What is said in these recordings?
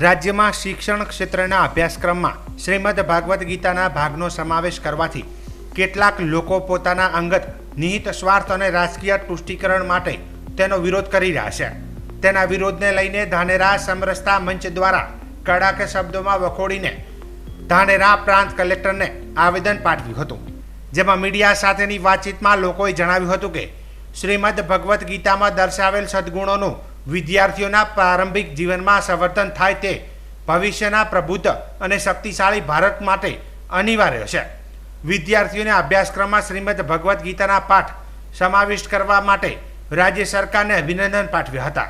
રાજ્યમાં શિક્ષણ ક્ષેત્રના અભ્યાસક્રમમાં શ્રીમદ ભાગવત ગીતાના ભાગનો સમાવેશ કરવાથી કેટલાક લોકો પોતાના અંગત નિહિત સ્વાર્થ અને રાજકીય તુષ્ટિકરણ માટે તેનો વિરોધ કરી રહ્યા છે. તેના વિરોધને લઈને ધાનેરા સમરસતા મંચ દ્વારા કડક શબ્દોમાં વખોડીને ધાનેરા પ્રાંત કલેક્ટરને આવેદન પાઠવ્યું હતું. જેમાં મીડિયા સાથેની વાતચીતમાં લોકોએ જણાવ્યું હતું કે શ્રીમદ ભગવદ્ ગીતામાં દર્શાવેલ સદ્ગુણોનું વિદ્યાર્થીઓના પ્રારંભિક જીવનમાં સંવર્ધન થાય તે ભવિષ્યના પ્રબુદ્ધ અને શક્તિશાળી ભારત માટે અનિવાર્ય છે. વિદ્યાર્થીઓને અભ્યાસક્રમમાં શ્રીમદ ભગવદ્ ગીતાના પાઠ સમાવિષ્ટ કરવા માટે રાજ્ય સરકારને અભિનંદન પાઠવ્યા હતા.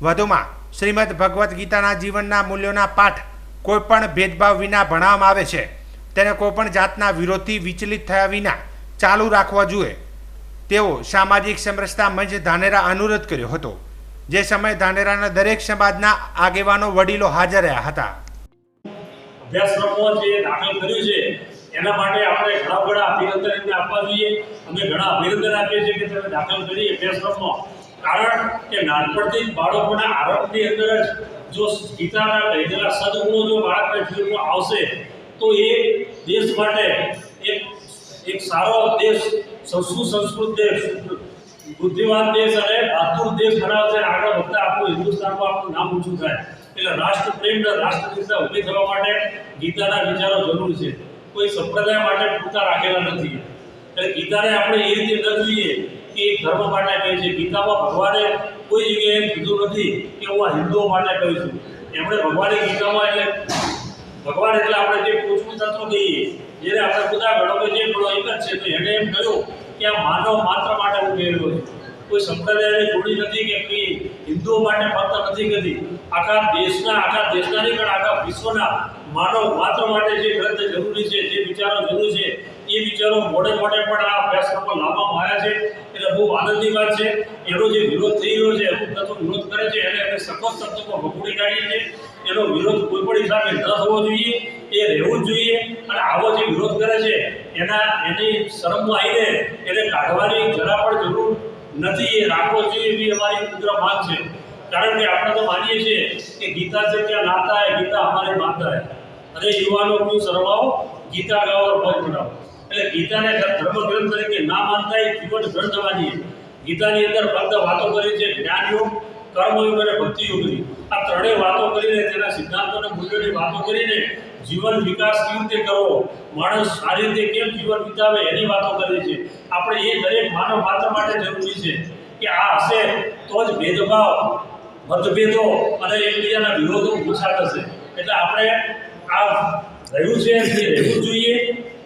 વધુમાં શ્રીમદ ભગવદ્ ગીતાના જીવનના મૂલ્યોના પાઠ કોઈપણ ભેદભાવ વિના ભણાવવામાં આવે છે. તેને કોઈપણ જાતના વિરોધથી વિચલિત થયા વિના ચાલુ રાખવા જોઈએ તેવો સામાજિક સમરસતા મંચ ધાનેરા અનુરોધ કર્યો હતો. જે સમયે ધાનેરાના દરેક સમાજના આગેવાનો વડીલો હાજર રહ્યા હતા. અભ્યાસક્રમો જે દાખલ કર્યું છે એના માટે આપણે ઘણા અભિનંદન એમને આપવા જોઈએ. અમે ઘણા અભિનંદન આપીએ છીએ કે તમે દાખલ કરી અભ્યાસક્રમમાં. કારણ કે નાનપણથી જ બાળકોના આરંભની અંદર જ જો ગીતાના કહેલા સદગુણો જો બાળકના જીવનમાં આવશે તો એ દેશ માટે એક સારો દેશ, સુસંસ્કૃત દેશ, બુદ્ધિવાન દેશ અને બહાદુર દેશ બનાવશે. આગળ વધતા આપણું હિન્દુસ્તાનમાં આપણું નામ ઊંચું થાય. એટલે રાષ્ટ્રપ્રેમ અને રાષ્ટ્રનિષ્ઠા ઊભી થવા માટે ગીતાના વિચારો જરૂરી છે. કોઈ સંપ્રદાય માટે પૂરતા રાખેલા નથી. એટલે ગીતાને આપણે એ રીતે ન જોઈએ કે ધર્મ માટે કહે છે. ગીતામાં ભગવાને કોઈ જગ્યાએ એમ કીધું નથી કે હું આ હિન્દુઓ માટે કહું છું. એમણે ભગવાને ગીતામાં એટલે ભગવાન એટલે આપણે જે પૃથ્વી તત્વ કહીએ, જેને આપણે બધા ગણો જે ગણો એક જ છે, તો એને એમ કહ્યું કે આ માનવ માત્ર માટે હું કહેલો છું. કોઈ સંપ્રદાયને જોડી નથી કે કોઈ હિન્દુઓ માટે ફક્ત નથી કહેતી. આખા દેશના નહીં પણ આખા વિશ્વના માનવ માત્ર માટે જે ગ્રંથ જરૂરી છે, જે વિચારો જરૂરી છે, એ વિચારો મોડે પણ આ અભ્યાસક્રમમાં લાવવામાં આવ્યા છે. એટલે બહુ આનંદની વાત છે. એનો જે વિરોધ થઈ રહ્યો છે, અમુક તત્વો વિરોધ કરે છે, એને અમે સખત શબ્દોમાં વખોડી કાઢીએ છીએ. એનો વિરોધ કોઈ પણ હિસાબે ન થવો જોઈએ, એ રહેવું જ જોઈએ. અને આવો જે વિરોધ કરે છે એની શરમમાં આવીને એને કાઢવાની જરા પણ જરૂર નથી. એ રાખવો જોઈએ એવી અમારી ઉગ્ર માંગ છે. કારણ કે આપણે તો માનીએ છીએ કે ગીતા છે ત્યાં નાતા હે, ગીતા અમારી માતા હે. અને યુવાનો ક્યુ શરમાઓ, ગીતા ગાઓ ભજ બનાવો. એટલે ગીતાને ધર્મ ગ્રંથ તરીકે ના માનતા એ જીવન ગ્રંથ માનીએ. ગીતાની અંદર ફક્ત વાતો કરી છે જ્ઞાનયોગ, કર્મયોગ અને ભક્તિયોગની. આ ત્રણેય વાતો કરીને તેના સિદ્ધાંતો અને મૂલ્યોની વાતો કરીને જીવન વિકાસ કેવી રીતે કરવો, માણસ સારી રીતે કેમ જીવન વિતાવે એની વાતો કરીએ છીએ. આપણે એ દરેક માનવ માત્ર માટે જરૂરી છે કે આ હશે તો જ ભેદભાવ, મતભેદો અને એકબીજાના વિરોધો ઓછા થશે. એટલે આપણે આ રહ્યું છે જે રહેવું જોઈએ.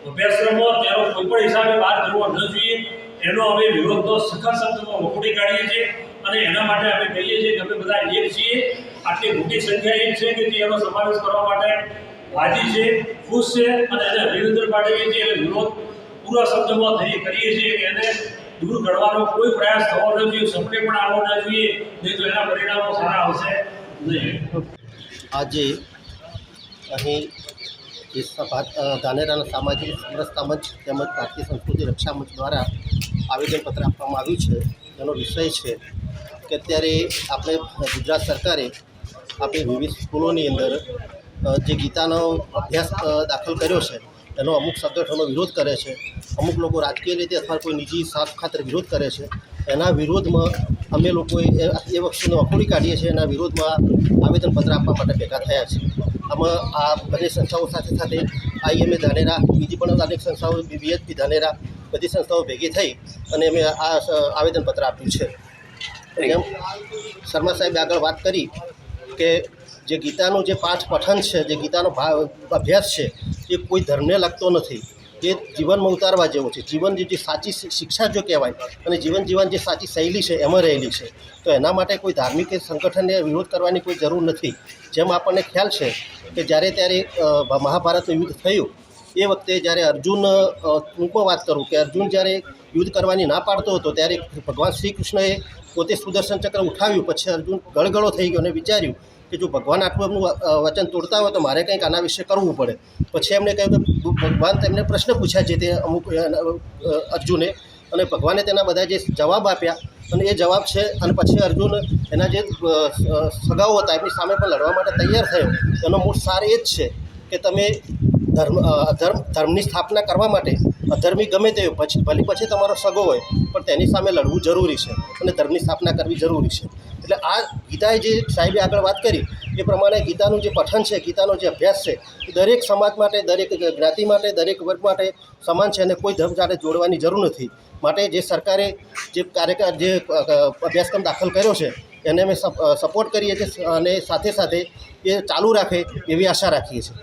અભ્યાસક્રમો તેનો કોઈ પણ હિસાબે બહાર કરવો ન જોઈએ. એનો અમે વિરોધનો સખત શબ્દમાં વખોડી કાઢીએ છીએ. અને એના માટે અમે કહીએ છીએ કે અમે બધા એક છીએ. આટલી મોટી સંખ્યા એક છે કે જે એનો સમાવેશ કરવા માટે રાજી છે, ખુશ છે અને એને અભિનંદન પાઠવીએ છીએ. એટલે વિરોધ પૂરા શબ્દમાં કરીએ છીએ કે એને દૂર કરવાનો કોઈ પ્રયાસ થવો ન જોઈએ, સપને પણ આવવો ન જોઈએ. નહીં તો એના પરિણામો સારા આવશે નહીં. આજે અહીં ધાનેરાના સામાજિક સમરસતા મંચ તેમજ ભારતીય સંસ્કૃતિ રક્ષા મંચ દ્વારા આવેદનપત્ર આપવામાં આવ્યું છે. એનો વિષય છે કે અત્યારે આપણે ગુજરાત સરકારે આપણી વિવિધ સ્કૂલોની અંદર જે ગીતાનો અભ્યાસ દાખલ કર્યો છે એનો અમુક સંગઠનો વિરોધ કરે છે. અમુક લોકો રાજકીય રીતે અથવા કોઈ નિજી સ્વાર્થ ખાતર વિરોધ કરે છે. એના વિરોધમાં અમે લોકોએ એ વસ્તુને વખોડી કાઢીએ છીએ. એના વિરોધમાં આવેદનપત્ર આપવા માટે ભેગા થયા છે. આમાં આ બધી સંસ્થાઓ સાથે IMA ધાનેરા, બીજી પણ અનેક સંસ્થાઓ, BHP ધાનેરા, બધી સંસ્થાઓ ભેગી થઈ અને અમે આ આવેદનપત્ર આપ્યું છે. એમ શર્મા સાહેબે આગળ વાત કરી કે જે ગીતાનું જે પાઠ પઠન છે, જે ગીતાનો અભ્યાસ છે, એ કોઈ ધર્મને લગતો નથી. એ જીવનમાં ઉતારવા જેવો છે. જીવન જે સાચી શિક્ષા જો કહેવાય અને જીવન જીવન જે સાચી શૈલી છે એમાં રહેલી છે. તો એના માટે કોઈ ધાર્મિક સંગઠનને વિરોધ કરવાની કોઈ જરૂર નથી. જેમ આપણને ખ્યાલ છે કે ત્યારે મહાભારતનું યુદ્ધ થયું એ વખતે જ્યારે અર્જુન, ટૂંકમાં વાત કરું કે અર્જુન જ્યારે યુદ્ધ કરવાની ના પાડતો હતો ત્યારે ભગવાન શ્રી કૃષ્ણએ પોતે સુદર્શન ચક્ર ઉઠાવ્યું. પછી અર્જુન ગળગળો થઈ ગયો અને વિચાર્યું કે જો ભગવાન આટલું એમનું વચન તોડતા હોય તો મારે કંઈક આના વિશે કરવું પડે. પછી એમને કહ્યું કે ભગવાન તેમને પ્રશ્ન પૂછ્યા છે તે અમુક અર્જુને, અને ભગવાને તેના બધા જે જવાબ આપ્યા અને એ જવાબ છે. અને પછી અર્જુન એના જે સગાઓ હતા એમની સામે પણ લડવા માટે તૈયાર થયો. એનો મૂળ સાર એ જ છે કે તમે ધર્મની સ્થાપના કરવા માટે અધર્મી ગમે તે પછી તમારો સગો હોય પણ તેની સામે લડવું જરૂરી છે અને ધર્મની સ્થાપના કરવી જરૂરી છે. એટલે આ ગીતાએ જે સાહેબે આગળ વાત કરી એ પ્રમાણે ગીતાનું જે પઠન છે, ગીતાનો જે અભ્યાસ છે એ દરેક સમાજ માટે, દરેક જ્ઞાતિ માટે, દરેક વર્ગ માટે સમાન છે અને કોઈ ધર્મ સાથે જોડવાની જરૂર નથી. માટે જે સરકારે જે અભ્યાસક્રમ દાખલ કર્યો છે એને અમે સપોર્ટ કરીએ છીએ અને સાથે સાથે એ ચાલુ રાખે એવી આશા રાખીએ છીએ.